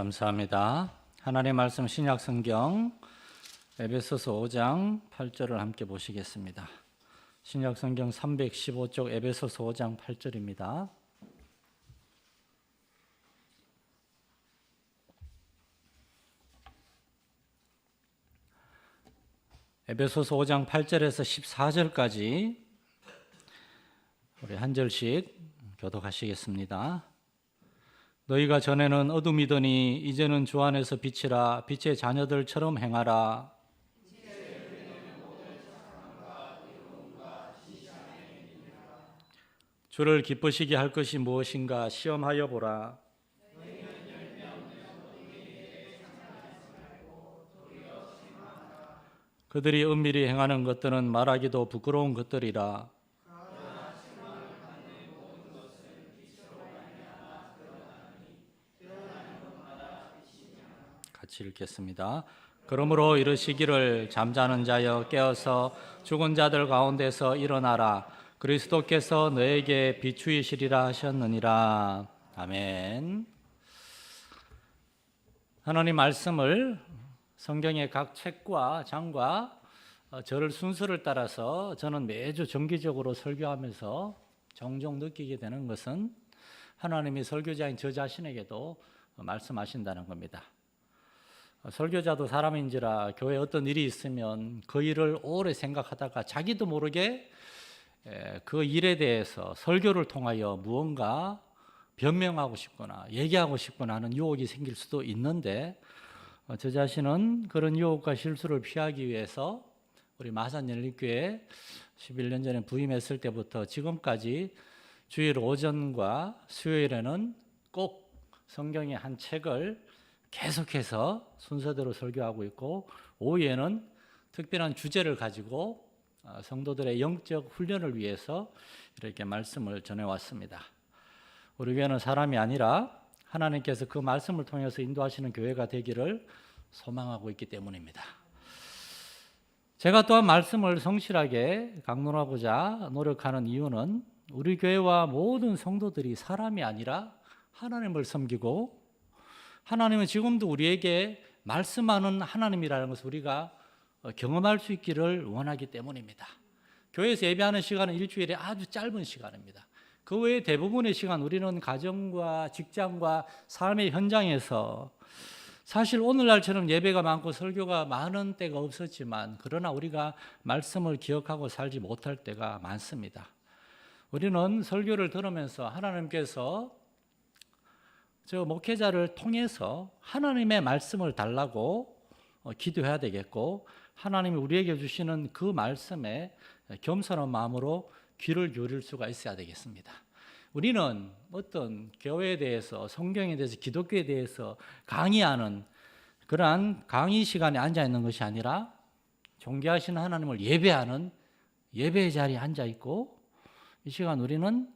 감사합니다. 하나님의 말씀 신약 성경 에베소서 5장 8절을 함께 보시겠습니다. 신약 성경 315쪽 에베소서 5장 8절입니다. 에베소서 5장 8절에서 14절까지 우리 한 절씩 교독하시겠습니다. 너희가 전에는 어둠이더니 이제는 주 안에서 빛이라. 빛의 자녀들처럼 행하라. 주를 기쁘시게 할 것이 무엇인가 시험하여 보라. 그들이 은밀히 행하는 것들은 말하기도 부끄러운 것들이라. 같이 읽겠습니다. 그러므로 이르시기를 잠자는 자여 깨어서 죽은 자들 가운데서 일어나라. 그리스도께서 너에게 비추이시리라 하셨느니라. 아멘. 하나님 말씀을 성경의 각 책과 장과 저를 순서를 따라서 저는 매주 정기적으로 설교하면서 종종 느끼게 되는 것은 하나님이 설교자인 저 자신에게도 말씀하신다는 겁니다. 설교자도 사람인지라 교회에 어떤 일이 있으면 그 일을 오래 생각하다가 자기도 모르게 그 일에 대해서 설교를 통하여 무언가 변명하고 싶거나 얘기하고 싶거나 하는 유혹이 생길 수도 있는데 저 자신은 그런 유혹과 실수를 피하기 위해서 우리 마산연립교회 11년 전에 부임했을 때부터 지금까지 주일 오전과 수요일에는 꼭 성경의 한 책을 계속해서 순서대로 설교하고 있고 오후에는 특별한 주제를 가지고 성도들의 영적 훈련을 위해서 이렇게 말씀을 전해왔습니다. 우리 교회는 사람이 아니라 하나님께서 그 말씀을 통해서 인도하시는 교회가 되기를 소망하고 있기 때문입니다. 제가 또한 말씀을 성실하게 강론하고자 노력하는 이유는 우리 교회와 모든 성도들이 사람이 아니라 하나님을 섬기고 하나님은 지금도 우리에게 말씀하는 하나님이라는 것을 우리가 경험할 수 있기를 원하기 때문입니다. 교회에서 예배하는 시간은 일주일에 아주 짧은 시간입니다. 그 외에 대부분의 시간 우리는 가정과 직장과 삶의 현장에서 사실 오늘날처럼 예배가 많고 설교가 많은 때가 없었지만 그러나 우리가 말씀을 기억하고 살지 못할 때가 많습니다. 우리는 설교를 들으면서 하나님께서 저 목회자를 통해서 하나님의 말씀을 달라고 기도해야 되겠고 하나님이 우리에게 주시는 그 말씀에 겸손한 마음으로 귀를 기울일 수가 있어야 되겠습니다. 우리는 어떤 교회에 대해서 성경에 대해서 기독교에 대해서 강의하는 그러한 강의 시간에 앉아 있는 것이 아니라 존귀하신 하나님을 예배하는 예배의 자리에 앉아 있고 이 시간 우리는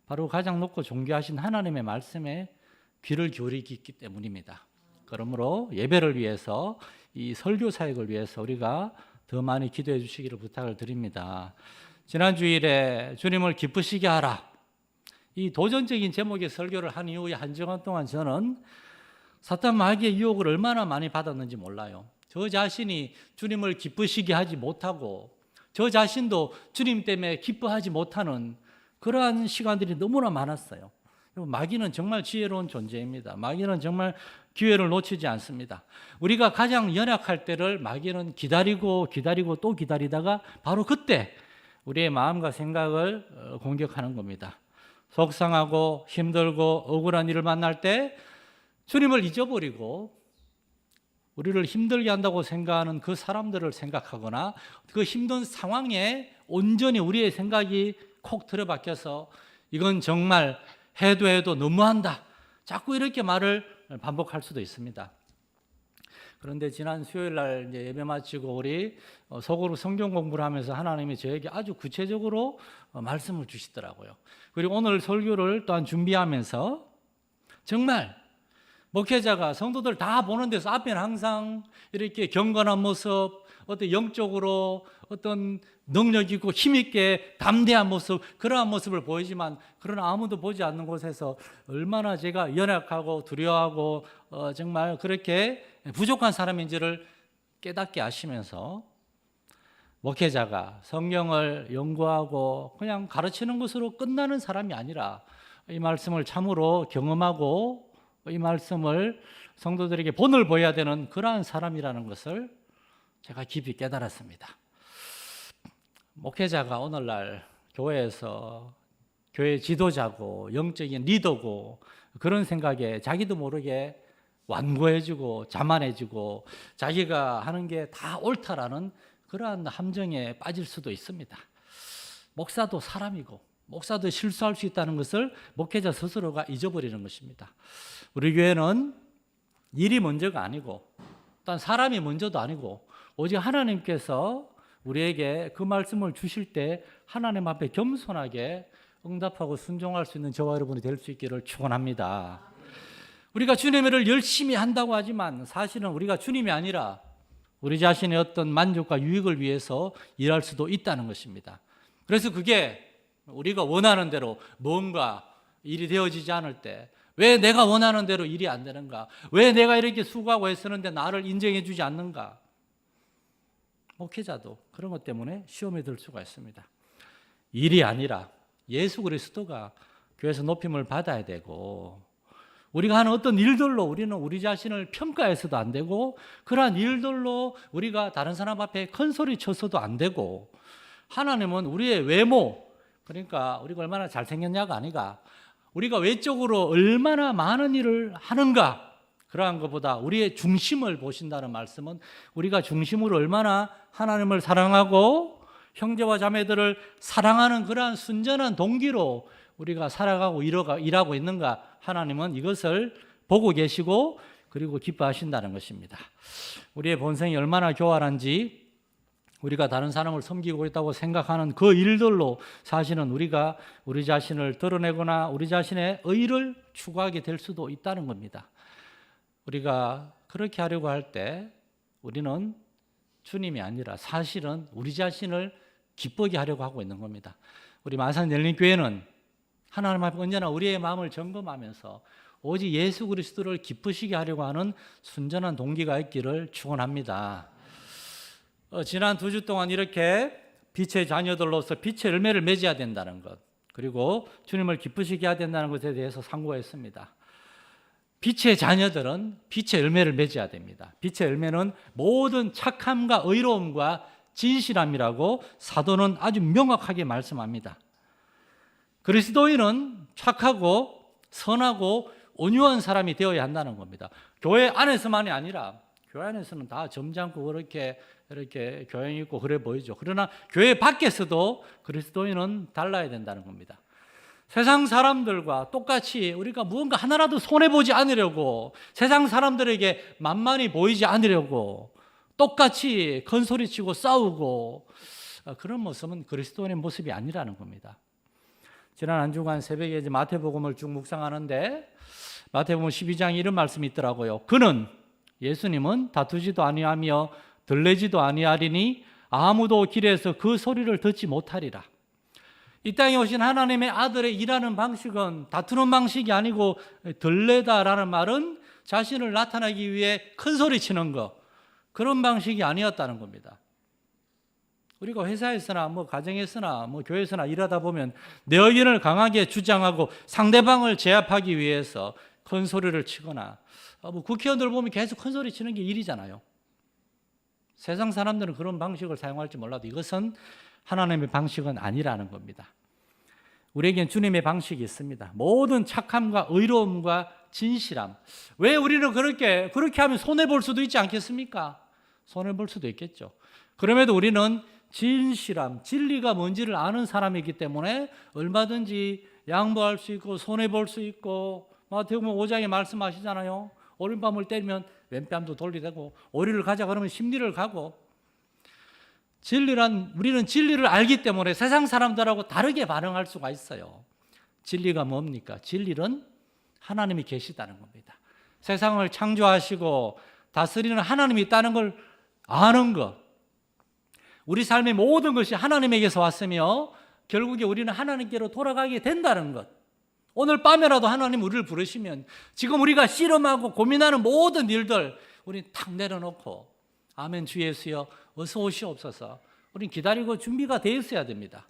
바로 가장 높고 존귀하신 하나님의 말씀에 귀를 기울이기 때문입니다. 그러므로 예배를 위해서 이 설교 사역을 위해서 우리가 더 많이 기도해 주시기를 부탁을 드립니다. 지난 주일에 주님을 기쁘시게 하라 이 도전적인 제목의 설교를 한 이후에 한 시간 동안 저는 사탄 마귀의 유혹을 얼마나 많이 받았는지 몰라요. 저 자신이 주님을 기쁘시게 하지 못하고 저 자신도 주님 때문에 기뻐하지 못하는 그러한 시간들이 너무나 많았어요. 마귀는 정말 지혜로운 존재입니다. 마귀는 정말 기회를 놓치지 않습니다. 우리가 가장 연약할 때를 마귀는 기다리고 또 기다리다가 바로 그때 우리의 마음과 생각을 공격하는 겁니다. 속상하고 힘들고 억울한 일을 만날 때 주님을 잊어버리고 우리를 힘들게 한다고 생각하는 그 사람들을 생각하거나 그 힘든 상황에 온전히 우리의 생각이 콕 들어박혀서 이건 정말 해도 너무한다. 자꾸 이렇게 말을 반복할 수도 있습니다. 그런데 지난 수요일 날 이제 예배 마치고 우리 속으로 성경 공부를 하면서 하나님이 저에게 아주 구체적으로 말씀을 주시더라고요. 그리고 오늘 설교를 또한 준비하면서 정말 목회자가 성도들 다 보는 데서 앞에는 항상 이렇게 경건한 모습, 어떤 영적으로 어떤 능력 있고 힘 있게 담대한 모습, 그러한 모습을 보이지만 그러나 아무도 보지 않는 곳에서 얼마나 제가 연약하고 두려워하고 정말 그렇게 부족한 사람인지를 깨닫게 하시면서 목회자가 성경을 연구하고 그냥 가르치는 것으로 끝나는 사람이 아니라 이 말씀을 참으로 경험하고 이 말씀을 성도들에게 본을 보여야 되는 그러한 사람이라는 것을 제가 깊이 깨달았습니다. 목회자가 오늘날 교회에서 교회 지도자고 영적인 리더고 그런 생각에 자기도 모르게 완고해지고 자만해지고 자기가 하는 게 다 옳다라는 그러한 함정에 빠질 수도 있습니다. 목사도 사람이고 목사도 실수할 수 있다는 것을 목회자 스스로가 잊어버리는 것입니다. 우리 교회는 일이 먼저가 아니고 또 사람이 먼저도 아니고 오직 하나님께서 우리에게 그 말씀을 주실 때 하나님 앞에 겸손하게 응답하고 순종할 수 있는 저와 여러분이 될 수 있기를 축원합니다. 우리가 주님의 일을 열심히 한다고 하지만 사실은 우리가 주님이 아니라 우리 자신의 어떤 만족과 유익을 위해서 일할 수도 있다는 것입니다. 그래서 그게 우리가 원하는 대로 뭔가 일이 되어지지 않을 때 왜 내가 원하는 대로 일이 안 되는가? 왜 내가 이렇게 수고하고 애쓰는데 나를 인정해 주지 않는가? 목회자도 그런 것 때문에 시험에 들 수가 있습니다. 일이 아니라 예수 그리스도가 교회에서 높임을 받아야 되고 우리가 하는 어떤 일들로 우리는 우리 자신을 평가해서도 안 되고 그러한 일들로 우리가 다른 사람 앞에 큰 소리 쳐서도 안 되고 하나님은 우리의 외모, 그러니까 우리가 얼마나 잘생겼냐가 아니라 우리가 외적으로 얼마나 많은 일을 하는가, 그러한 것보다 우리의 중심을 보신다는 말씀은 우리가 중심으로 얼마나 하나님을 사랑하고 형제와 자매들을 사랑하는 그러한 순전한 동기로 우리가 살아가고 일하고 있는가, 하나님은 이것을 보고 계시고 그리고 기뻐하신다는 것입니다. 우리의 본성이 얼마나 교활한지 우리가 다른 사람을 섬기고 있다고 생각하는 그 일들로 사실은 우리가 우리 자신을 드러내거나 우리 자신의 의를 추구하게 될 수도 있다는 겁니다. 우리가 그렇게 하려고 할 때 우리는 주님이 아니라 사실은 우리 자신을 기쁘게 하려고 하고 있는 겁니다. 우리 마산 열린교회는 하나님 앞에 언제나 우리의 마음을 점검하면서 오직 예수 그리스도를 기쁘시게 하려고 하는 순전한 동기가 있기를 축원합니다. 지난 2주 동안 이렇게 빛의 자녀들로서 빛의 열매를 맺어야 된다는 것, 그리고 주님을 기쁘시게 해야 된다는 것에 대해서 상고했습니다. 빛의 자녀들은 빛의 열매를 맺어야 됩니다. 빛의 열매는 모든 착함과 의로움과 진실함이라고 사도는 아주 명확하게 말씀합니다. 그리스도인은 착하고 선하고 온유한 사람이 되어야 한다는 겁니다. 교회 안에서만이 아니라 교회 안에서는 다 점잖고 그렇게 교양 있고 그래 보이죠. 그러나 교회 밖에서도 그리스도인은 달라야 된다는 겁니다. 세상 사람들과 똑같이 우리가 무언가 하나라도 손해보지 않으려고, 세상 사람들에게 만만히 보이지 않으려고 똑같이 큰 소리치고 싸우고 그런 모습은 그리스도인의 모습이 아니라는 겁니다. 지난 한 주간 새벽에 이제 마태복음을 쭉 묵상하는데 마태복음 12장에 이런 말씀이 있더라고요. 그는, 예수님은 다투지도 아니하며 들레지도 아니하리니 아무도 길에서 그 소리를 듣지 못하리라. 이 땅에 오신 하나님의 아들의 일하는 방식은 다투는 방식이 아니고 들레다라는 말은 자신을 나타내기 위해 큰 소리 치는 것, 그런 방식이 아니었다는 겁니다. 우리가 회사에서나 가정에서나 교회에서나 일하다 보면 내 의견을 강하게 주장하고 상대방을 제압하기 위해서 큰 소리를 치거나 국회의원들 보면 계속 큰 소리 치는 게 일이잖아요. 세상 사람들은 그런 방식을 사용할지 몰라도 이것은 하나님의 방식은 아니라는 겁니다. 우리에겐 주님의 방식이 있습니다. 모든 착함과 의로움과 진실함. 왜 우리는 그렇게 하면 손해볼 수도 있지 않겠습니까? 손해볼 수도 있겠죠. 그럼에도 우리는 진실함, 진리가 뭔지를 아는 사람이기 때문에 얼마든지 양보할 수 있고 손해볼 수 있고, 마태복음 5장에 말씀하시잖아요. 오른밤을 때리면 왼뺨도 돌리되고, 오리를 가자 그러면 십리를 가고. 우리는 진리를 알기 때문에 세상 사람들하고 다르게 반응할 수가 있어요. 진리가 뭡니까? 진리는 하나님이 계시다는 겁니다. 세상을 창조하시고 다스리는 하나님이 있다는 걸 아는 것. 우리 삶의 모든 것이 하나님에게서 왔으며 결국에 우리는 하나님께로 돌아가게 된다는 것. 오늘 밤에라도 하나님 우리를 부르시면 지금 우리가 씨름하고 고민하는 모든 일들 우리 탁 내려놓고 아멘 주 예수여 어서 오시옵소서. 우린 기다리고 준비가 되어 있어야 됩니다.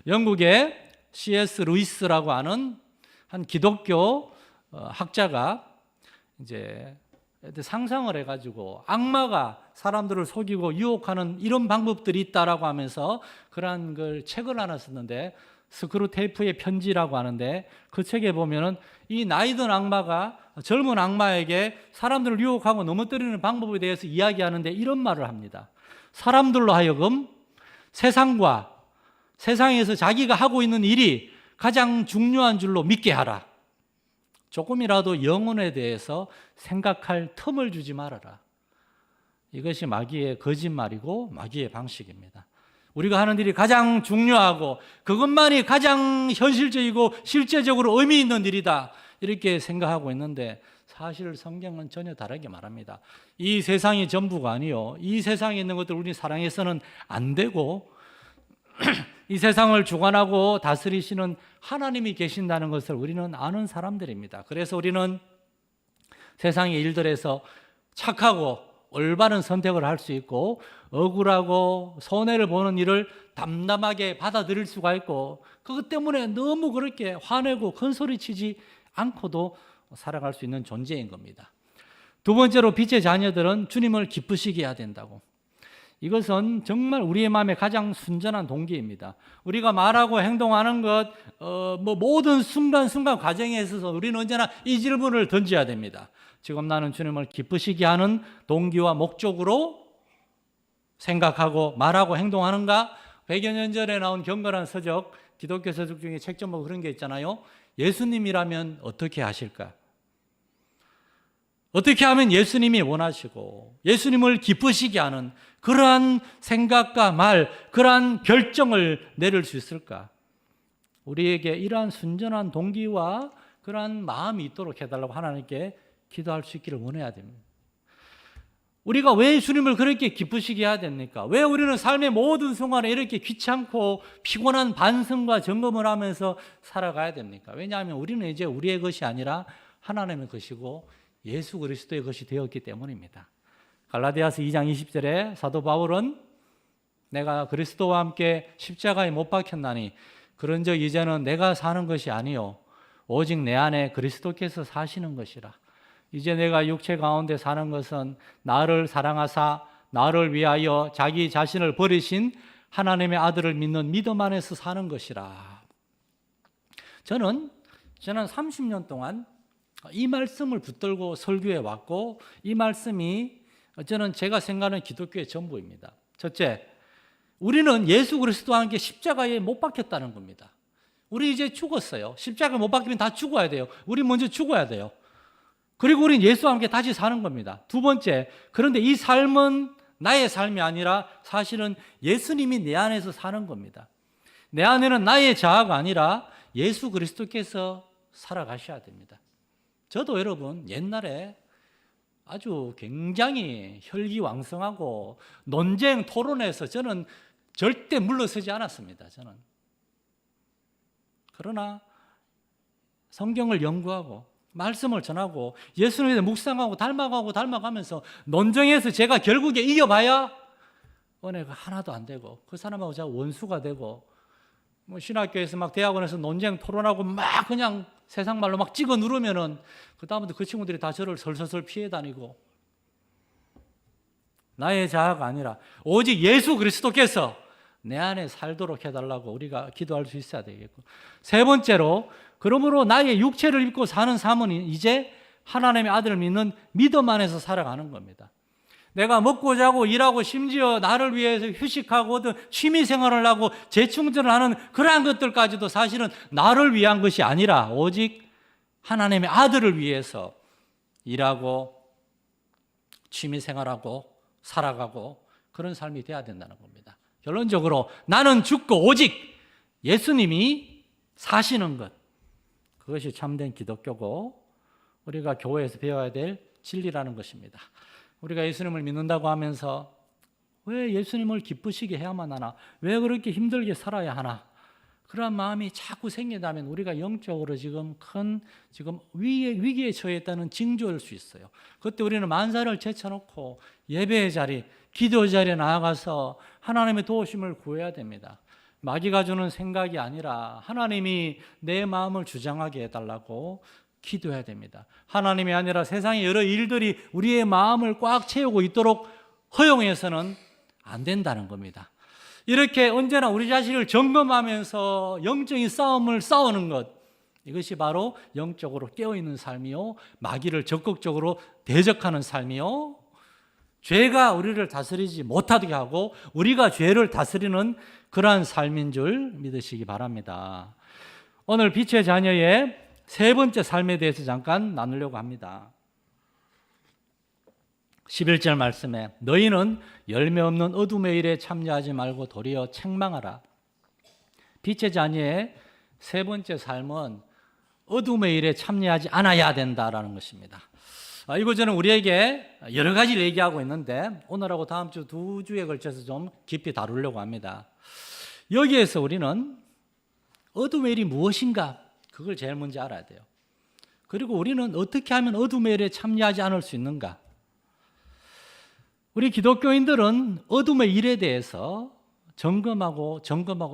영국의 C.S. 루이스라고 하는 한 기독교 학자가 이제 상상을 해가지고 악마가 사람들을 속이고 유혹하는 이런 방법들이 있다라고 하면서 그러한 걸 책을 하나 썼는데 스크루테이프의 편지라고 하는데 그 책에 보면은 이 나이든 악마가 젊은 악마에게 사람들을 유혹하고 넘어뜨리는 방법에 대해서 이야기하는데 이런 말을 합니다. 사람들로 하여금 세상에서 자기가 하고 있는 일이 가장 중요한 줄로 믿게 하라. 조금이라도 영혼에 대해서 생각할 틈을 주지 말아라. 이것이 마귀의 거짓말이고 마귀의 방식입니다. 우리가 하는 일이 가장 중요하고 그것만이 가장 현실적이고 실제적으로 의미 있는 일이다. 이렇게 생각하고 있는데 사실 성경은 전혀 다르게 말합니다. 이 세상이 전부가 아니요. 이 세상에 있는 것들 우리 사랑해서는 안 되고 이 세상을 주관하고 다스리시는 하나님이 계신다는 것을 우리는 아는 사람들입니다. 그래서 우리는 세상의 일들에서 착하고 올바른 선택을 할 수 있고 억울하고 손해를 보는 일을 담담하게 받아들일 수가 있고 그것 때문에 너무 그렇게 화내고 큰소리치지 않고도 살아갈 수 있는 존재인 겁니다. 두 번째로 빛의 자녀들은 주님을 기쁘시게 해야 된다고. 이것은 정말 우리의 마음에 가장 순전한 동기입니다. 우리가 말하고 행동하는 것, 모든 순간순간 과정에 있어서 우리는 언제나 이 질문을 던져야 됩니다. 지금 나는 주님을 기쁘시게 하는 동기와 목적으로 생각하고 말하고 행동하는가? 100여 년 전에 나온 경건한 서적, 기독교 서적 중에 책 제목 그런 게 있잖아요. 예수님이라면 어떻게 하실까? 어떻게 하면 예수님이 원하시고 예수님을 기쁘시게 하는 그러한 생각과 말, 그러한 결정을 내릴 수 있을까? 우리에게 이러한 순전한 동기와 그러한 마음이 있도록 해달라고 하나님께 기도할 수 있기를 원해야 됩니다. 우리가 왜 주님을 그렇게 기쁘시게 해야 됩니까? 왜 우리는 삶의 모든 순간에 이렇게 귀찮고 피곤한 반성과 점검을 하면서 살아가야 됩니까? 왜냐하면 우리는 이제 우리의 것이 아니라 하나님의 것이고 예수 그리스도의 것이 되었기 때문입니다. 갈라디아서 2장 20절에 사도 바울은 내가 그리스도와 함께 십자가에 못 박혔나니 그런즉 이제는 내가 사는 것이 아니요 오직 내 안에 그리스도께서 사시는 것이라. 이제 내가 육체 가운데 사는 것은 나를 사랑하사 나를 위하여 자기 자신을 버리신 하나님의 아들을 믿는 믿음 안에서 사는 것이라. 저는 30년 동안 이 말씀을 붙들고 설교해 왔고 이 말씀이 저는 제가 생각하는 기독교의 전부입니다. 첫째, 우리는 예수 그리스도와 함께 십자가에 못 박혔다는 겁니다. 우리 이제 죽었어요. 십자가에 못 박히면 다 죽어야 돼요. 우리 먼저 죽어야 돼요. 그리고 우리는 예수와 함께 다시 사는 겁니다. 두 번째, 그런데 이 삶은 나의 삶이 아니라 사실은 예수님이 내 안에서 사는 겁니다. 내 안에는 나의 자아가 아니라 예수 그리스도께서 살아가셔야 됩니다. 저도 여러분 옛날에 아주 굉장히 혈기왕성하고 논쟁 토론에서 저는 절대 물러서지 않았습니다. 저는. 그러나 성경을 연구하고 말씀을 전하고 예수님에 대해 묵상하고 닮아가면서 논쟁에서 제가 결국에 이겨봐야 은혜가 하나도 안 되고 그 사람하고 제가 원수가 되고 신학교에서 막 대학원에서 논쟁 토론하고 막 그냥 세상 말로 막 찍어 누르면은 그 다음부터 그 친구들이 다 저를 설설설 피해 다니고 나의 자아가 아니라 오직 예수 그리스도께서 내 안에 살도록 해달라고 우리가 기도할 수 있어야 되겠고, 세 번째로 그러므로 나의 육체를 입고 사는 삶은 이제 하나님의 아들을 믿는 믿음 안에서 살아가는 겁니다. 내가 먹고 자고 일하고 심지어 나를 위해서 휴식하고든 취미생활을 하고 재충전을 하는 그러한 것들까지도 사실은 나를 위한 것이 아니라 오직 하나님의 아들을 위해서 일하고 취미생활하고 살아가고 그런 삶이 돼야 된다는 겁니다. 결론적으로 나는 죽고 오직 예수님이 사시는 것, 그것이 참된 기독교고 우리가 교회에서 배워야 될 진리라는 것입니다. 우리가 예수님을 믿는다고 하면서 왜 예수님을 기쁘시게 해야만 하나? 왜 그렇게 힘들게 살아야 하나? 그런 마음이 자꾸 생긴다면 우리가 영적으로 지금 위기에 처했다는 징조일 수 있어요. 그때 우리는 만사를 제쳐놓고 예배의 자리, 기도 자리에 나아가서 하나님의 도우심을 구해야 됩니다. 마귀가 주는 생각이 아니라 하나님이 내 마음을 주장하게 해달라고 기도해야 됩니다. 하나님이 아니라 세상의 여러 일들이 우리의 마음을 꽉 채우고 있도록 허용해서는 안 된다는 겁니다. 이렇게 언제나 우리 자신을 점검하면서 영적인 싸움을 싸우는 것, 이것이 바로 영적으로 깨어있는 삶이요, 마귀를 적극적으로 대적하는 삶이요, 죄가 우리를 다스리지 못하게 하고 우리가 죄를 다스리는 그러한 삶인 줄 믿으시기 바랍니다. 오늘 빛의 자녀의 세 번째 삶에 대해서 잠깐 나누려고 합니다. 11절 말씀에 너희는 열매 없는 어둠의 일에 참여하지 말고 도리어 책망하라. 빛의 자녀의 세 번째 삶은 어둠의 일에 참여하지 않아야 된다라는 것입니다. 이거저는 우리에게 여러 가지를 얘기하고 있는데 오늘하고 다음 주 두 주에 걸쳐서 좀 깊이 다루려고 합니다. 여기에서 우리는 어둠의 일이 무엇인가, 그걸 제일 먼저 알아야 돼요. 그리고 우리는 어떻게 하면 어둠의 일에 참여하지 않을 수 있는가? 우리 기독교인들은 어둠의 일에 대해서 점검하고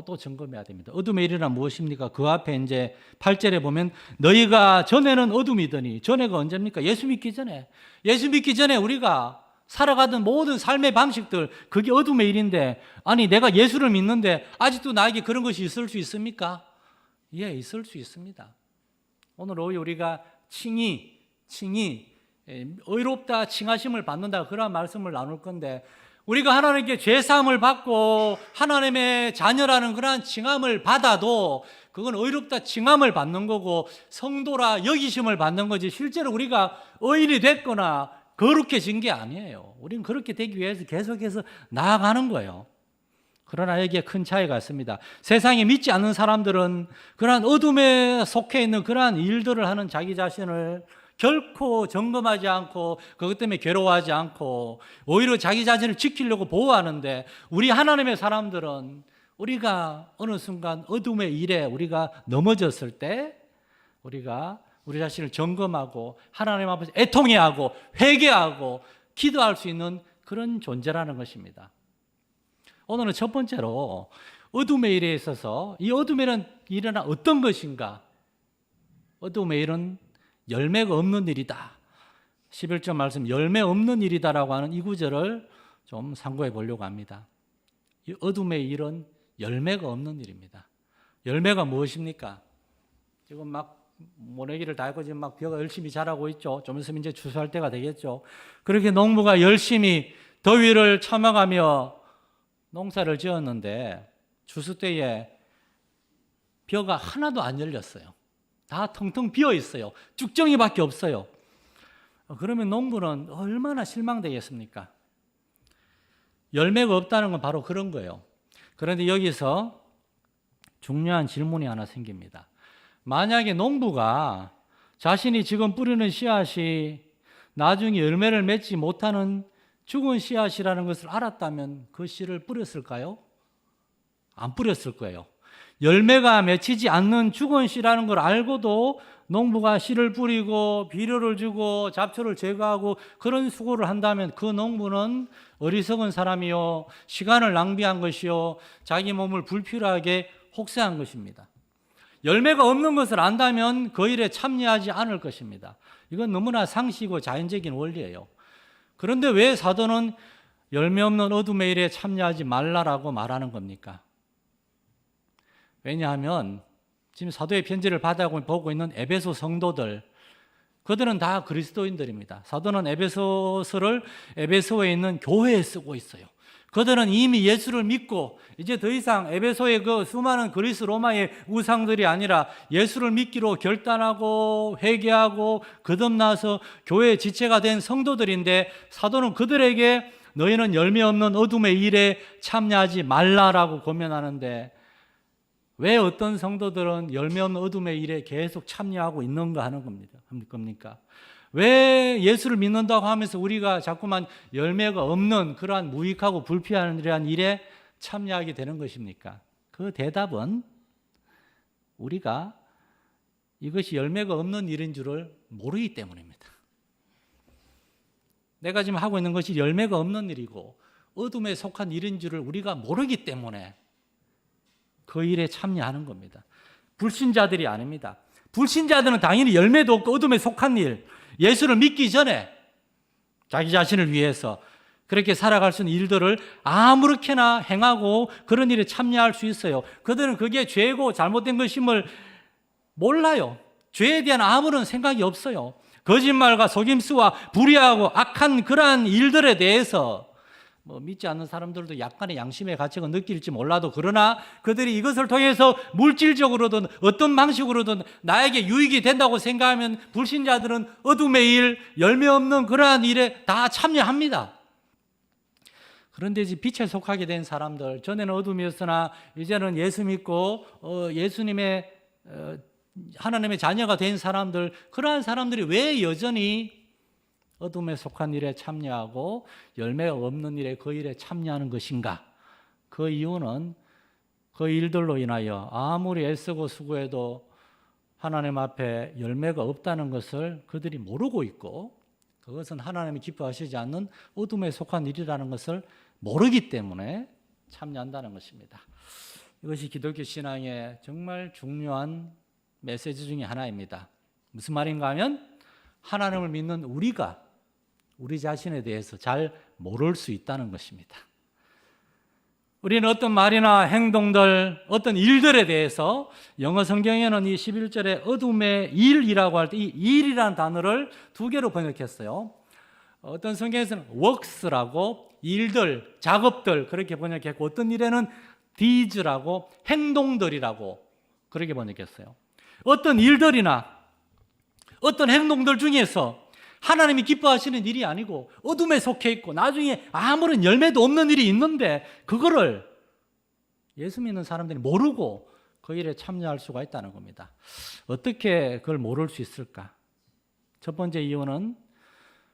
또 점검해야 됩니다. 어둠의 일이란 무엇입니까? 그 앞에 이제 8절에 보면 너희가 전에는 어둠이더니, 전에가 언제입니까? 예수 믿기 전에. 예수 믿기 전에 우리가 살아가던 모든 삶의 방식들, 그게 어둠의 일인데, 아니 내가 예수를 믿는데 아직도 나에게 그런 것이 있을 수 있습니까? 예, 있을 수 있습니다. 오늘 오후 우리가 칭의, 의롭다 칭하심을 받는다, 그런 말씀을 나눌 건데, 우리가 하나님께 죄사함을 받고 하나님의 자녀라는 그러한 칭함을 받아도 그건 의롭다 칭함을 받는 거고 성도라 여기심을 받는 거지, 실제로 우리가 의인이 됐거나 거룩해진 게 아니에요. 우리는 그렇게 되기 위해서 계속해서 나아가는 거예요. 그러나 여기에 큰 차이가 있습니다. 세상에 믿지 않는 사람들은 그러한 어둠에 속해 있는 그러한 일들을 하는 자기 자신을 결코 점검하지 않고 그것 때문에 괴로워하지 않고 오히려 자기 자신을 지키려고 보호하는데, 우리 하나님의 사람들은 우리가 어느 순간 어둠의 일에 우리가 넘어졌을 때 우리가 우리 자신을 점검하고 하나님 앞에서 애통해하고 회개하고 기도할 수 있는 그런 존재라는 것입니다. 오늘은 첫 번째로 어둠의 일에 있어서 이 어둠의 일은 어떤 것인가? 어둠의 일은 열매가 없는 일이다. 11절 말씀, 열매 없는 일이다라고 하는 이 구절을 좀 상고해 보려고 합니다. 이 어둠의 일은 열매가 없는 일입니다. 열매가 무엇입니까? 지금 막 모내기를 달고 지금 막 벼가 열심히 자라고 있죠. 좀 있으면 이제 추수할 때가 되겠죠. 그렇게 농부가 열심히 더위를 참아가며 농사를 지었는데 추수 때에 벼가 하나도 안 열렸어요. 다 텅텅 비어 있어요. 쭉정이밖에 없어요. 그러면 농부는 얼마나 실망되겠습니까? 열매가 없다는 건 바로 그런 거예요. 그런데 여기서 중요한 질문이 하나 생깁니다. 만약에 농부가 자신이 지금 뿌리는 씨앗이 나중에 열매를 맺지 못하는 죽은 씨앗이라는 것을 알았다면 그 씨를 뿌렸을까요? 안 뿌렸을 거예요. 열매가 맺히지 않는 죽은 씨라는 걸 알고도 농부가 씨를 뿌리고 비료를 주고 잡초를 제거하고 그런 수고를 한다면 그 농부는 어리석은 사람이요, 시간을 낭비한 것이요, 자기 몸을 불필요하게 혹사한 것입니다. 열매가 없는 것을 안다면 그 일에 참여하지 않을 것입니다. 이건 너무나 상식이고 자연적인 원리예요. 그런데 왜 사도는 열매 없는 어둠의 일에 참여하지 말라라고 말하는 겁니까? 왜냐하면 지금 사도의 편지를 받아보고 있는 에베소 성도들, 그들은 다 그리스도인들입니다. 사도는 에베소서를 에베소에 있는 교회에 쓰고 있어요. 그들은 이미 예수를 믿고 이제 더 이상 에베소의 그 수많은 그리스 로마의 우상들이 아니라 예수를 믿기로 결단하고 회개하고 거듭나서 교회의 지체가 된 성도들인데, 사도는 그들에게 너희는 열매 없는 어둠의 일에 참여하지 말라라고 권면하는데, 왜 어떤 성도들은 열매 없는 어둠의 일에 계속 참여하고 있는가 하는 겁니다. 겁니까? 왜 예수를 믿는다고 하면서 우리가 자꾸만 열매가 없는 그러한 무익하고 불필요한 일에 참여하게 되는 것입니까? 그 대답은 우리가 이것이 열매가 없는 일인 줄을 모르기 때문입니다. 내가 지금 하고 있는 것이 열매가 없는 일이고 어둠에 속한 일인 줄을 우리가 모르기 때문에 그 일에 참여하는 겁니다. 불신자들이 아닙니다. 불신자들은 당연히 열매도 없고 어둠에 속한 일, 예수를 믿기 전에 자기 자신을 위해서 그렇게 살아갈 수 있는 일들을 아무렇게나 행하고 그런 일에 참여할 수 있어요. 그들은 그게 죄고 잘못된 것임을 몰라요. 죄에 대한 아무런 생각이 없어요. 거짓말과 속임수와 불의하고 악한 그러한 일들에 대해서 믿지 않는 사람들도 약간의 양심의 가책을 느낄지 몰라도 그러나 그들이 이것을 통해서 물질적으로든 어떤 방식으로든 나에게 유익이 된다고 생각하면 불신자들은 어둠의 일, 열매 없는 그러한 일에 다 참여합니다. 그런데 이제 빛에 속하게 된 사람들, 전에는 어둠이었으나 이제는 예수 믿고 예수님의 하나님의 자녀가 된 사람들, 그러한 사람들이 왜 여전히 어둠에 속한 일에 참여하고 열매가 없는 일에 그 일에 참여하는 것인가? 그 이유는 그 일들로 인하여 아무리 애쓰고 수고해도 하나님 앞에 열매가 없다는 것을 그들이 모르고 있고 그것은 하나님이 기뻐하시지 않는 어둠에 속한 일이라는 것을 모르기 때문에 참여한다는 것입니다. 이것이 기독교 신앙의 정말 중요한 메시지 중에 하나입니다. 무슨 말인가 하면 하나님을 믿는 우리가 우리 자신에 대해서 잘 모를 수 있다는 것입니다. 우리는 어떤 말이나 행동들, 어떤 일들에 대해서 영어 성경에는 이 11절에 어둠의 일이라고 할 때 이 일이라는 단어를 두 개로 번역했어요. 어떤 성경에서는 works라고 일들, 작업들 그렇게 번역했고 어떤 일에는 deeds라고 행동들이라고 그렇게 번역했어요. 어떤 일들이나 어떤 행동들 중에서 하나님이 기뻐하시는 일이 아니고 어둠에 속해 있고 나중에 아무런 열매도 없는 일이 있는데 그거를 예수 믿는 사람들이 모르고 그 일에 참여할 수가 있다는 겁니다. 어떻게 그걸 모를 수 있을까? 첫 번째 이유는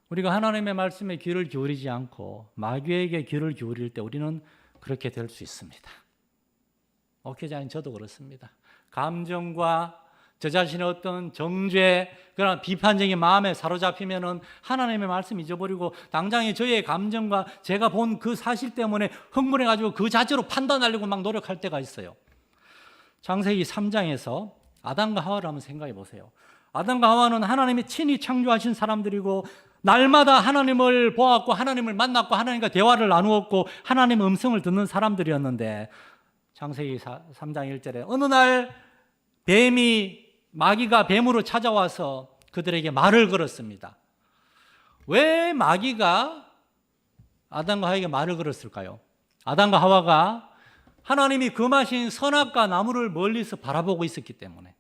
우리가 하나님의 말씀에 귀를 기울이지 않고 마귀에게 귀를 기울일 때 우리는 그렇게 될 수 있습니다. 목회자인 저도 그렇습니다. 감정과 저 자신의 어떤 정죄, 그런 비판적인 마음에 사로잡히면은 하나님의 말씀 잊어버리고 당장에 저의 감정과 제가 본 그 사실 때문에 흥분해가지고 그 자체로 판단하려고 막 노력할 때가 있어요. 창세기 3장에서 아담과 하와를 한번 생각해 보세요. 아담과 하와는 하나님이 친히 창조하신 사람들이고 날마다 하나님을 보았고 하나님을 만났고 하나님과 대화를 나누었고 하나님의 음성을 듣는 사람들이었는데 창세기 3장 1절에 어느 날 마귀가 뱀으로 찾아와서 그들에게 말을 걸었습니다. 왜 마귀가 아담과 하와에게 말을 걸었을까요? 아담과 하와가 하나님이 금하신 선악과 나무를 멀리서 바라보고 있었기 때문에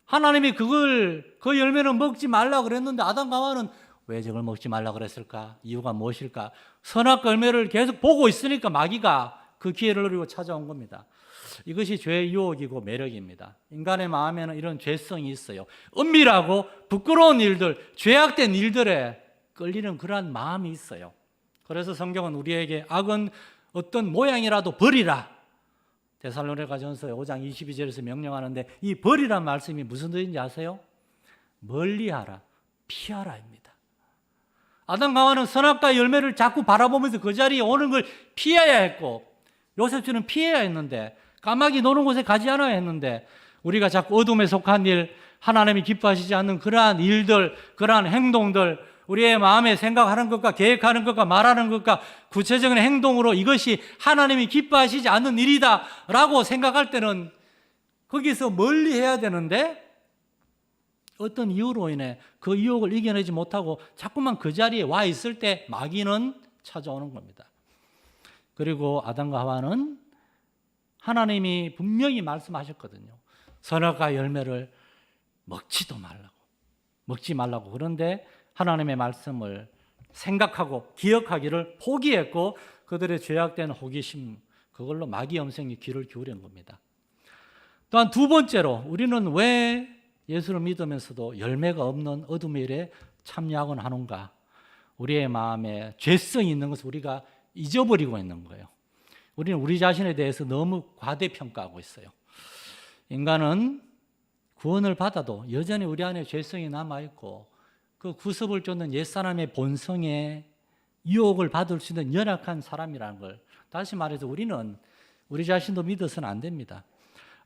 하나님이 그 열매는 먹지 말라 그랬는데 아담과 하와는 왜 저걸 먹지 말라 그랬을까? 이유가 무엇일까? 선악과 열매를 계속 보고 있으니까 마귀가 그 기회를 노리고 찾아온 겁니다. 이것이 죄의 유혹이고 매력입니다. 인간의 마음에는 이런 죄성이 있어요. 은밀하고 부끄러운 일들, 죄악된 일들에 끌리는 그러한 마음이 있어요. 그래서 성경은 우리에게 악은 어떤 모양이라도 버리라. 데살로니가전서 5장 22절에서 명령하는데 이 버리란 말씀이 무슨 뜻인지 아세요? 멀리하라, 피하라입니다. 아담과 하와는 선악과의 열매를 자꾸 바라보면서 그 자리에 오는 걸 피해야 했고 요셉처럼 피해야 했는데 까마귀 노는 곳에 가지 않아야 했는데 우리가 자꾸 어둠에 속한 일, 하나님이 기뻐하시지 않는 그러한 일들, 그러한 행동들, 우리의 마음에 생각하는 것과 계획하는 것과 말하는 것과 구체적인 행동으로 이것이 하나님이 기뻐하시지 않는 일이다 라고 생각할 때는 거기서 멀리 해야 되는데 어떤 이유로 인해 그 유혹을 이겨내지 못하고 자꾸만 그 자리에 와 있을 때 마귀는 찾아오는 겁니다. 그리고 아담과 하와는 하나님이 분명히 말씀하셨거든요. 선악과 열매를 먹지 말라고. 그런데 하나님의 말씀을 생각하고 기억하기를 포기했고 그들의 죄악된 호기심, 그걸로 마귀 음성이 귀를 기울인 겁니다. 또한 두 번째로 우리는 왜 예수를 믿으면서도 열매가 없는 어둠의 일에 참여하곤 하는가? 우리의 마음에 죄성이 있는 것을 우리가 잊어버리고 있는 거예요. 우리는 우리 자신에 대해서 너무 과대평가하고 있어요. 인간은 구원을 받아도 여전히 우리 안에 죄성이 남아있고 그 구습을 쫓는 옛사람의 본성에 유혹을 받을 수 있는 연약한 사람이라는 걸, 다시 말해서 우리는 우리 자신도 믿어서는 안 됩니다.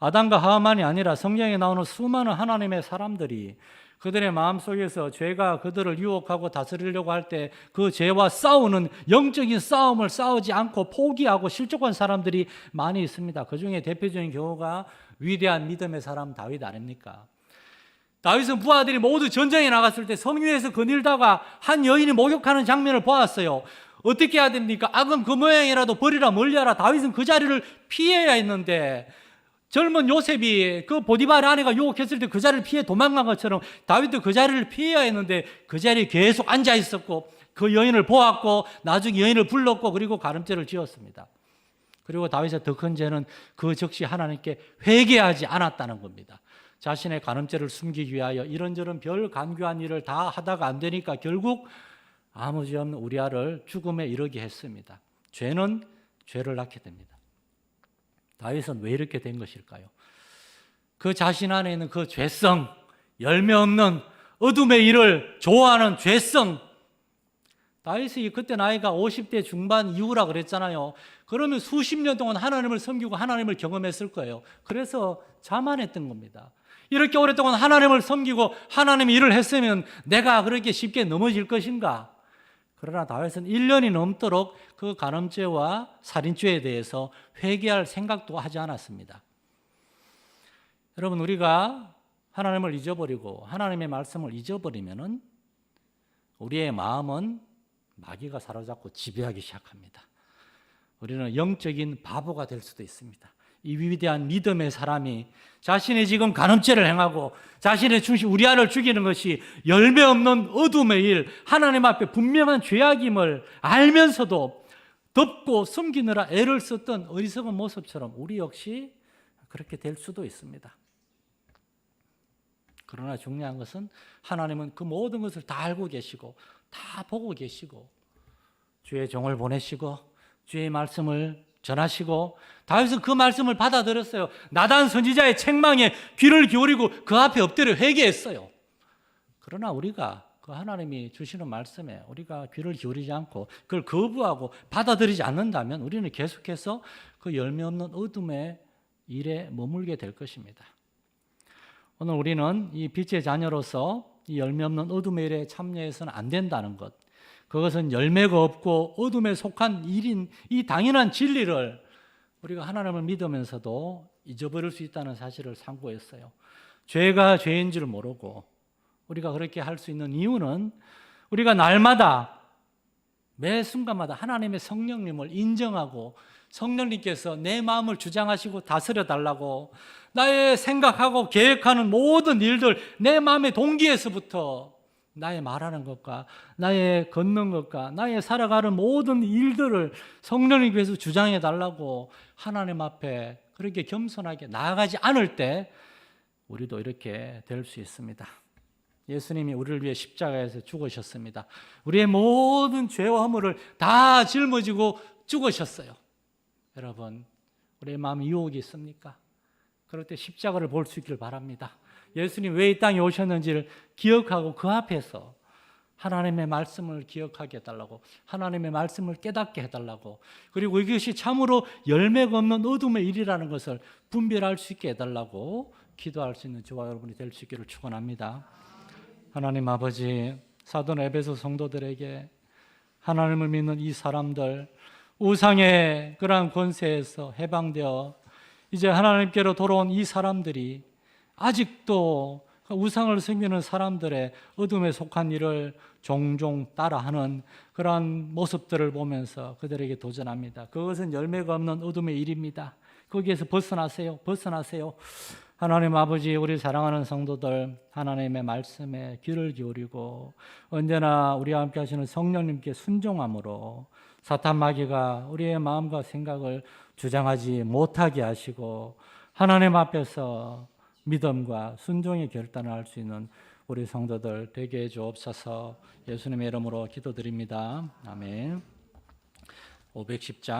아담과 하와만이 아니라 성경에 나오는 수많은 하나님의 사람들이 그들의 마음속에서 죄가 그들을 유혹하고 다스리려고 할 때 그 죄와 싸우는 영적인 싸움을 싸우지 않고 포기하고 실족한 사람들이 많이 있습니다. 그 중에 대표적인 경우가 위대한 믿음의 사람 다윗 아닙니까? 다윗은 부하들이 모두 전쟁에 나갔을 때 성 위에서 거닐다가 한 여인이 목욕하는 장면을 보았어요. 어떻게 해야 됩니까? 악은 그 모양이라도 버리라 멀리하라. 다윗은 그 자리를 피해야 했는데 젊은 요셉이 그 보디발 아내가 유혹했을 때 그 자리를 피해 도망간 것처럼 다윗도 그 자리를 피해야 했는데 그 자리에 계속 앉아 있었고 그 여인을 보았고 나중에 여인을 불렀고 그리고 가늠죄를 지었습니다. 그리고 다윗의 더 큰 죄는 그 즉시 하나님께 회개하지 않았다는 겁니다. 자신의 가늠죄를 숨기기 위하여 이런저런 별 간교한 일을 다 하다가 안 되니까 결국 아무 죄 없는 우리아를 죽음에 이르게 했습니다. 죄는 죄를 낳게 됩니다. 다윗은 왜 이렇게 된 것일까요? 그 자신 안에 있는 그 죄성, 열매 없는 어둠의 일을 좋아하는 죄성. 다윗이 그때 나이가 50대 중반 이후라 그랬잖아요. 그러면 수십 년 동안 하나님을 섬기고 하나님을 경험했을 거예요. 그래서 자만했던 겁니다. 이렇게 오랫동안 하나님을 섬기고 하나님 일을 했으면 내가 그렇게 쉽게 넘어질 것인가? 그러나 다윗은 1년이 넘도록 그 간음죄와 살인죄에 대해서 회개할 생각도 하지 않았습니다. 여러분, 우리가 하나님을 잊어버리고 하나님의 말씀을 잊어버리면은 우리의 마음은 마귀가 사로잡고 지배하기 시작합니다. 우리는 영적인 바보가 될 수도 있습니다. 이 위대한 믿음의 사람이 자신이 지금 간음죄를 행하고 자신의 중심 우리아를 죽이는 것이 열매 없는 어둠의 일, 하나님 앞에 분명한 죄악임을 알면서도 덮고 숨기느라 애를 썼던 어리석은 모습처럼 우리 역시 그렇게 될 수도 있습니다. 그러나 중요한 것은 하나님은 그 모든 것을 다 알고 계시고 다 보고 계시고 주의 종을 보내시고 주의 말씀을 전하시고 다윗은 그 말씀을 받아들였어요. 나단 선지자의 책망에 귀를 기울이고 그 앞에 엎드려 회개했어요. 그러나 우리가 그 하나님이 주시는 말씀에 우리가 귀를 기울이지 않고 그걸 거부하고 받아들이지 않는다면 우리는 계속해서 그 열매 없는 어둠의 일에 머물게 될 것입니다. 오늘 우리는 이 빛의 자녀로서 이 열매 없는 어둠의 일에 참여해서는 안 된다는 것, 그것은 열매가 없고 어둠에 속한 일인 이 당연한 진리를 우리가 하나님을 믿으면서도 잊어버릴 수 있다는 사실을 상고했어요. 죄가 죄인 줄 모르고 우리가 그렇게 할 수 있는 이유는 우리가 날마다 매 순간마다 하나님의 성령님을 인정하고 성령님께서 내 마음을 주장하시고 다스려 달라고 나의 생각하고 계획하는 모든 일들 내 마음의 동기에서부터 나의 말하는 것과 나의 걷는 것과 나의 살아가는 모든 일들을 성령님께서 주장해 달라고 하나님 앞에 그렇게 겸손하게 나아가지 않을 때 우리도 이렇게 될 수 있습니다. 예수님이 우리를 위해 십자가에서 죽으셨습니다. 우리의 모든 죄와 허물을 다 짊어지고 죽으셨어요. 여러분, 우리의 마음에 유혹이 있습니까? 그럴 때 십자가를 볼 수 있기를 바랍니다. 예수님 왜 이 땅에 오셨는지를 기억하고 그 앞에서 하나님의 말씀을 기억하게 해달라고, 하나님의 말씀을 깨닫게 해달라고, 그리고 이것이 참으로 열매가 없는 어둠의 일이라는 것을 분별할 수 있게 해달라고 기도할 수 있는 저와 여러분이 될 수 있기를 축원합니다. 하나님 아버지, 사도 에베소 성도들에게 하나님을 믿는 이 사람들 우상의 그러한 권세에서 해방되어 이제 하나님께로 돌아온 이 사람들이 아직도 우상을 섬기는 사람들의 어둠에 속한 일을 종종 따라하는 그러한 모습들을 보면서 그들에게 도전합니다. 그것은 열매가 없는 어둠의 일입니다. 거기에서 벗어나세요. 벗어나세요. 하나님 아버지, 우리 사랑하는 성도들 하나님의 말씀에 귀를 기울이고 언제나 우리와 함께 하시는 성령님께 순종함으로 사탄 마귀가 우리의 마음과 생각을 주장하지 못하게 하시고 하나님 앞에서 믿음과 순종의 결단을 할 수 있는 우리 성도들 되게 해 주옵소서. 예수님의 이름으로 기도드립니다. 아멘. 510장